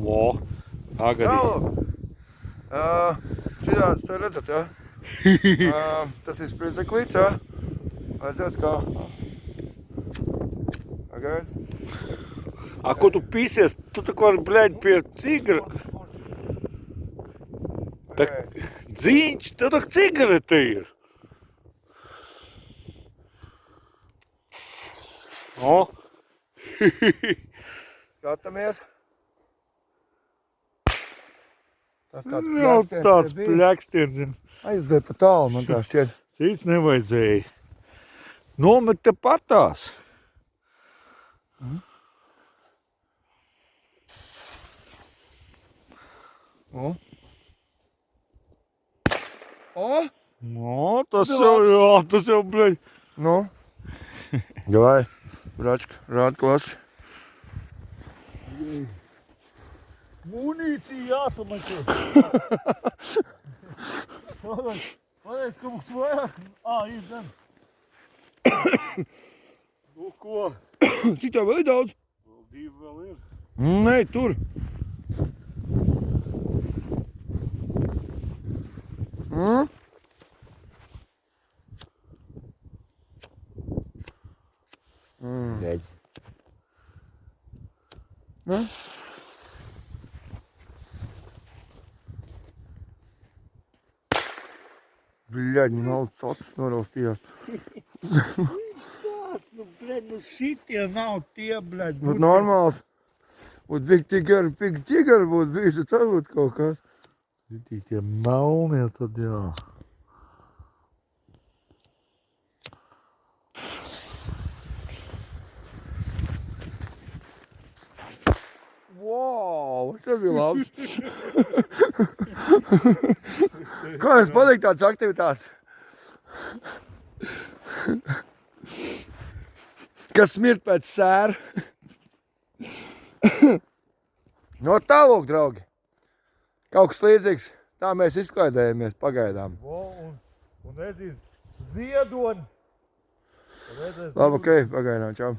vo. Tagad. Šitās, te redzat, ja? Tas ir spriedzeklīts, ja? Redzat, kā? Pagaid. Ko tu pīsies? Tu tā kā, bļaļ, pie cigareta. Tak, dzīņš, tev tā cigareta ir. O. Skatāmies. Tas tāds Jau tāds pļakstiens. Aizdēja pa tālu, man tā šķiet. Cits nevajadzēja. Nomet te patās. O? No, tas jau, jā, tas jau, bļaļ. Nu? Davai, bračka, rāda klasi. Munīcija jāsamaķo. Varēs, ka mums vajag. Ir gan. Nu, ko? Cik tev vēl ir daudz? Vēl divi vēl ir. Nē, tur. Dēļ. Ne? Bļaļ, nav sots noraustījās. Tāds, bļaļ, šitie nav tie, bļaļ. Būt normāls. Būt big tiger būt bijis, tad būt kaut kas. Šitie tie melnie tad, jā. Wow, tas bija labs. Kā jums patīk tādas aktivitātes? Kas smirt pēc sēra? No tālūk, draugi. Kaut kas līdzīgs. Tā mēs izklaidējamies pagaidām. Un nezinu, ziedoni. Labi, ok, pagaidām, čau.